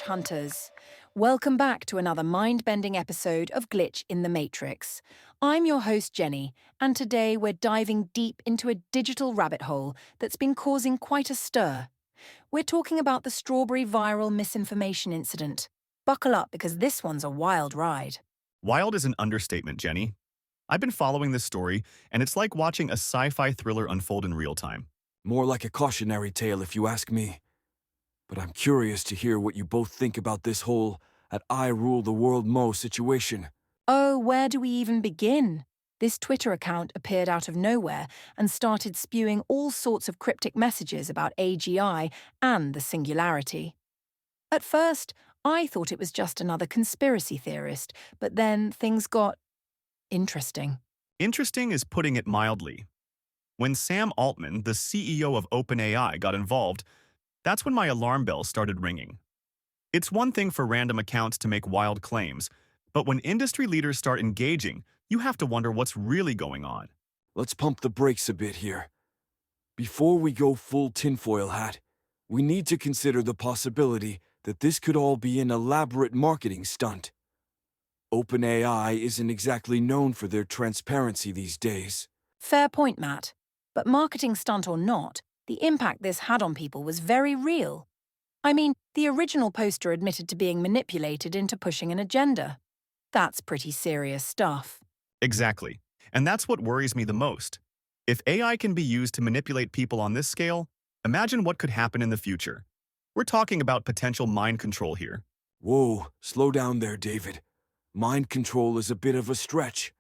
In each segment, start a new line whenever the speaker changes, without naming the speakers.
hunters. Welcome back to another mind-bending episode of Glitch in the Matrix. I'm your host, Jenny, and today we're diving deep into a digital rabbit hole that's been causing quite a stir. We're talking about the strawberry viral misinformation incident. Buckle up because this one's a wild ride.
Wild is an understatement, Jenny. I've been following this story, and it's like watching a sci-fi thriller unfold in real time.
More like a cautionary tale, if you ask me. But I'm curious to hear what you both think about this whole at I rule the world Mo situation.
Oh, where do we even begin? This Twitter account appeared out of nowhere and started spewing all sorts of cryptic messages about AGI and the singularity. At first, I thought it was just another conspiracy theorist, but then things got interesting.
Interesting is putting it mildly. When Sam Altman, the CEO of OpenAI, got involved, that's when my alarm bells started ringing. It's one thing for random accounts to make wild claims, but when industry leaders start engaging, you have to wonder what's really going on.
Let's pump the brakes a bit here. Before we go full tinfoil hat, we need to consider the possibility that this could all be an elaborate marketing stunt. OpenAI isn't exactly known for their transparency these days.
Fair point, Matt. But marketing stunt or not, the impact this had on people was very real. I mean, the original poster admitted to being manipulated into pushing an agenda. That's pretty serious stuff.
Exactly. And that's what worries me the most. If AI can be used to manipulate people on this scale, imagine what could happen in the future. We're talking about potential mind control here.
Whoa, slow down there, David. Mind control is a bit of a stretch.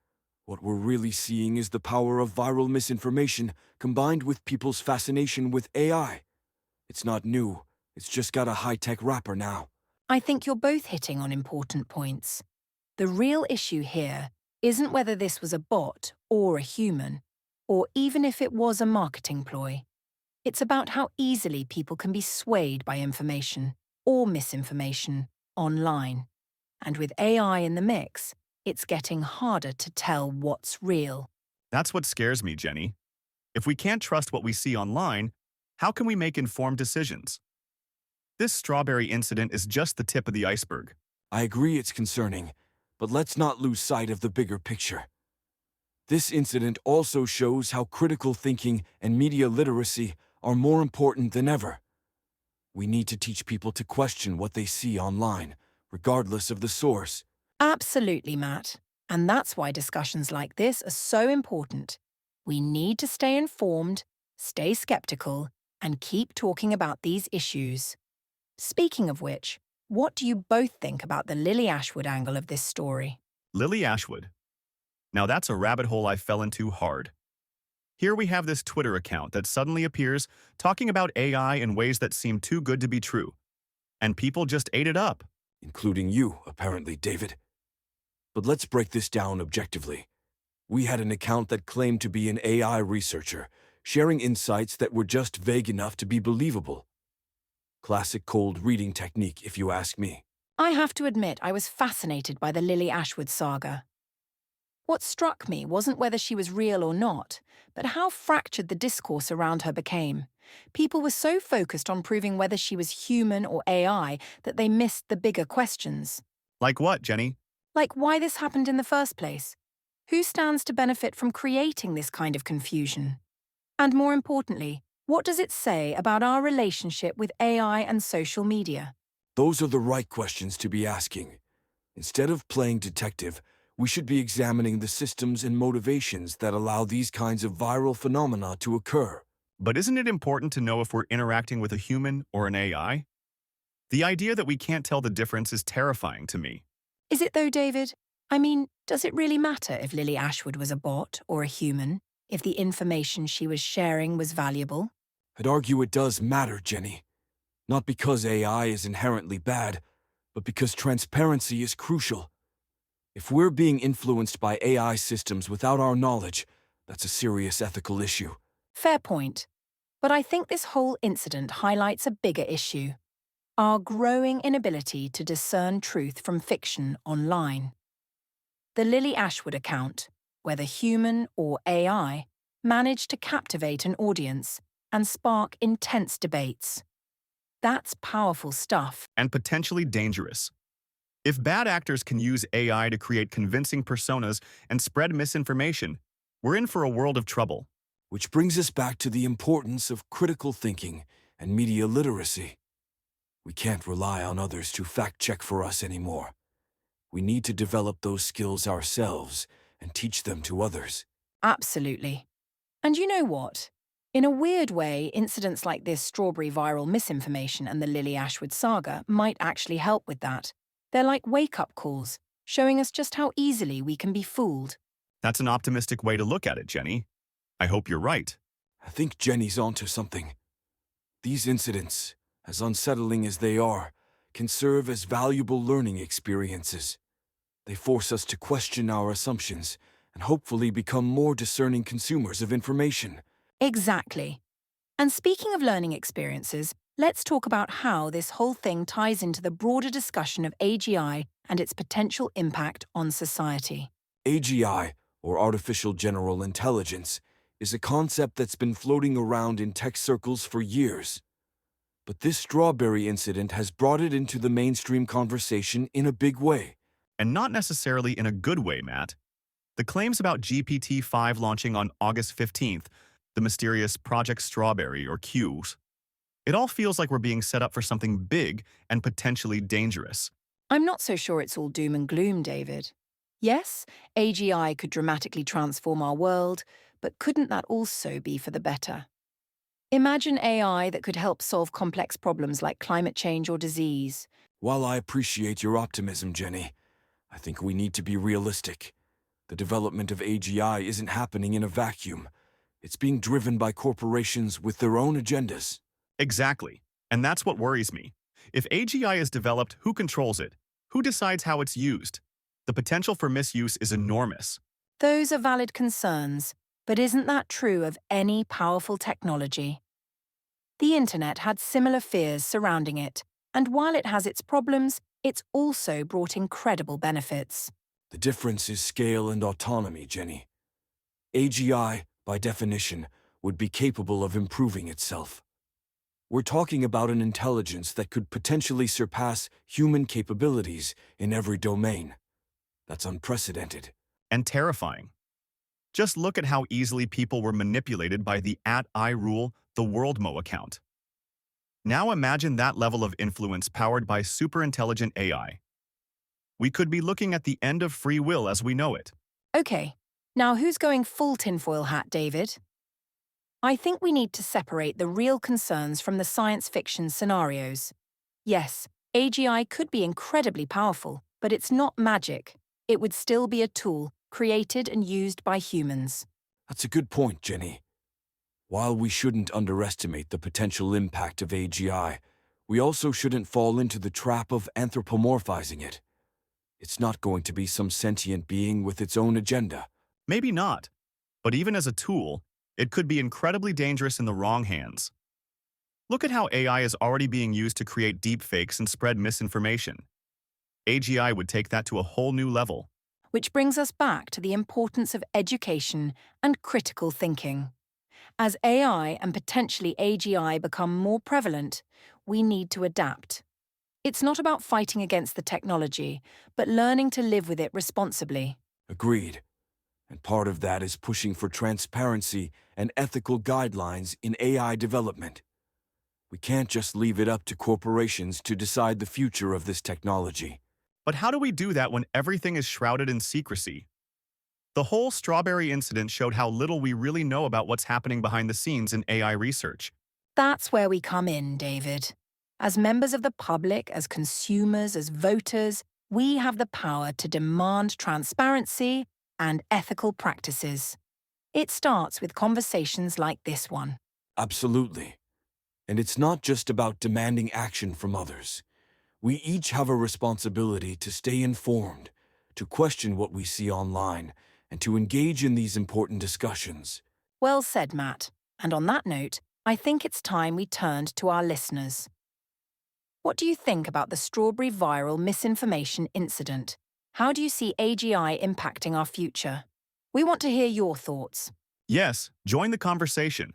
What we're really seeing is the power of viral misinformation combined with people's fascination with AI. It's not new, it's just got a high-tech wrapper now.
I think you're both hitting on important points. The real issue here isn't whether this was a bot or a human, or even if it was a marketing ploy. It's about how easily people can be swayed by information or misinformation online. And with AI in the mix, it's getting harder to tell what's real.
That's what scares me, Jenny. If we can't trust what we see online, how can we make informed decisions? This strawberry incident is just the tip of the iceberg.
I agree it's concerning, but let's not lose sight of the bigger picture. This incident also shows how critical thinking and media literacy are more important than ever. We need to teach people to question what they see online, regardless of the source.
Absolutely, Matt. And that's why discussions like this are so important. We need to stay informed, stay skeptical, and keep talking about these issues. Speaking of which, what do you both think about the Lily Ashwood angle of this story?
Lily Ashwood. Now that's a rabbit hole I fell into hard. Here we have this Twitter account that suddenly appears talking about AI in ways that seem too good to be true. And people just ate it up.
Including you, apparently, David. But let's break this down objectively. We had an account that claimed to be an AI researcher, sharing insights that were just vague enough to be believable. Classic cold reading technique, if you ask me.
I have to admit I was fascinated by the Lily Ashwood saga. What struck me wasn't whether she was real or not, but how fractured the discourse around her became. People were so focused on proving whether she was human or AI that they missed the bigger questions.
Like what, Jenny?
Like why this happened in the first place. Who stands to benefit from creating this kind of confusion? And more importantly, what does it say about our relationship with AI and social media?
Those are the right questions to be asking. Instead of playing detective, we should be examining the systems and motivations that allow these kinds of viral phenomena to occur.
But isn't it important to know if we're interacting with a human or an AI? The idea that we can't tell the difference is terrifying to me.
Is it though, David? I mean, does it really matter if Lily Ashwood was a bot or a human, if the information she was sharing was valuable?
I'd argue it does matter, Jenny. Not because AI is inherently bad, but because transparency is crucial. If we're being influenced by AI systems without our knowledge, that's a serious ethical issue.
Fair point. But I think this whole incident highlights a bigger issue: our growing inability to discern truth from fiction online. The Lily Ashwood account, whether human or AI, managed to captivate an audience and spark intense debates. That's powerful stuff.
and potentially dangerous. If bad actors can use AI to create convincing personas and spread misinformation, we're in for a world of trouble.
Which brings us back to the importance of critical thinking and media literacy. We can't rely on others to fact-check for us anymore. We need to develop those skills ourselves and teach them to others.
Absolutely. And you know what? In a weird way, incidents like this strawberry viral misinformation and the Lily Ashwood saga might actually help with that. They're like wake-up calls, showing us just how easily we can be fooled.
That's an optimistic way to look at it, Jenny. I hope you're right.
I think Jenny's onto something. These incidents, as unsettling as they are, can serve as valuable learning experiences. They force us to question our assumptions and hopefully become more discerning consumers of information.
Exactly. And speaking of learning experiences, let's talk about how this whole thing ties into the broader discussion of AGI and its potential impact on society.
AGI, or Artificial General Intelligence, is a concept that's been floating around in tech circles for years. But this strawberry incident has brought it into the mainstream conversation in a big way.
And not necessarily in a good way, Matt. The claims about GPT-5 launching on August 15th, the mysterious Project Strawberry or Qs, it all feels like we're being set up for something big and potentially dangerous.
I'm not so sure it's all doom and gloom, David. Yes, AGI could dramatically transform our world, but couldn't that also be for the better? Imagine AI that could help solve complex problems like climate change or disease.
While I appreciate your optimism, Jenny, I think we need to be realistic. The development of AGI isn't happening in a vacuum. It's being driven by corporations with their own agendas.
Exactly. And that's what worries me. If AGI is developed, who controls it? Who decides how it's used? The potential for misuse is enormous.
Those are valid concerns, but isn't that true of any powerful technology? The internet had similar fears surrounding it, and while it has its problems, it's also brought incredible benefits.
The difference is scale and autonomy, Jenny. AGI, by definition, would be capable of improving itself. We're talking about an intelligence that could potentially surpass human capabilities in every domain. That's unprecedented.
And terrifying. Just look at how easily people were manipulated by the @IRule the WorldMo account. Now imagine that level of influence powered by superintelligent AI. We could be looking at the end of free will as we know it.
Okay, now who's going full tinfoil hat, David? I think we need to separate the real concerns from the science fiction scenarios. Yes, AGI could be incredibly powerful, but it's not magic. It would still be a tool created and used by humans.
That's a good point, Jenny. While we shouldn't underestimate the potential impact of AGI, we also shouldn't fall into the trap of anthropomorphizing it. It's not going to be some sentient being with its own agenda.
Maybe not, but even as a tool, it could be incredibly dangerous in the wrong hands. Look at how AI is already being used to create deepfakes and spread misinformation. AGI would take that to a whole new level.
Which brings us back to the importance of education and critical thinking. As AI and potentially AGI become more prevalent, we need to adapt. It's not about fighting against the technology, but learning to live with it responsibly.
Agreed. And part of that is pushing for transparency and ethical guidelines in AI development. We can't just leave it up to corporations to decide the future of this technology.
But how do we do that when everything is shrouded in secrecy? The whole strawberry incident showed how little we really know about what's happening behind the scenes in AI research.
That's where we come in, David. As members of the public, as consumers, as voters, we have the power to demand transparency and ethical practices. It starts with conversations like this one.
Absolutely. And it's not just about demanding action from others. We each have a responsibility to stay informed, to question what we see online, and to engage in these important discussions.
Well said, Matt. And on that note, I think it's time we turned to our listeners. What do you think about the strawberry viral misinformation incident? How do you see AGI impacting our future? We want to hear your thoughts.
Yes, join the conversation.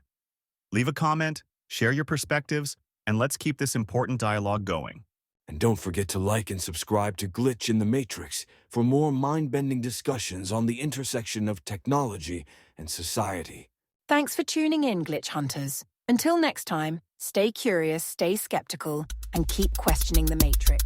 Leave a comment, share your perspectives, And let's keep this important dialogue going.
And don't forget to like and subscribe to Glitch in the Matrix for more mind-bending discussions on the intersection of technology and society.
Thanks for tuning in, Glitch Hunters. Until next time, stay curious, stay skeptical, and keep questioning the Matrix.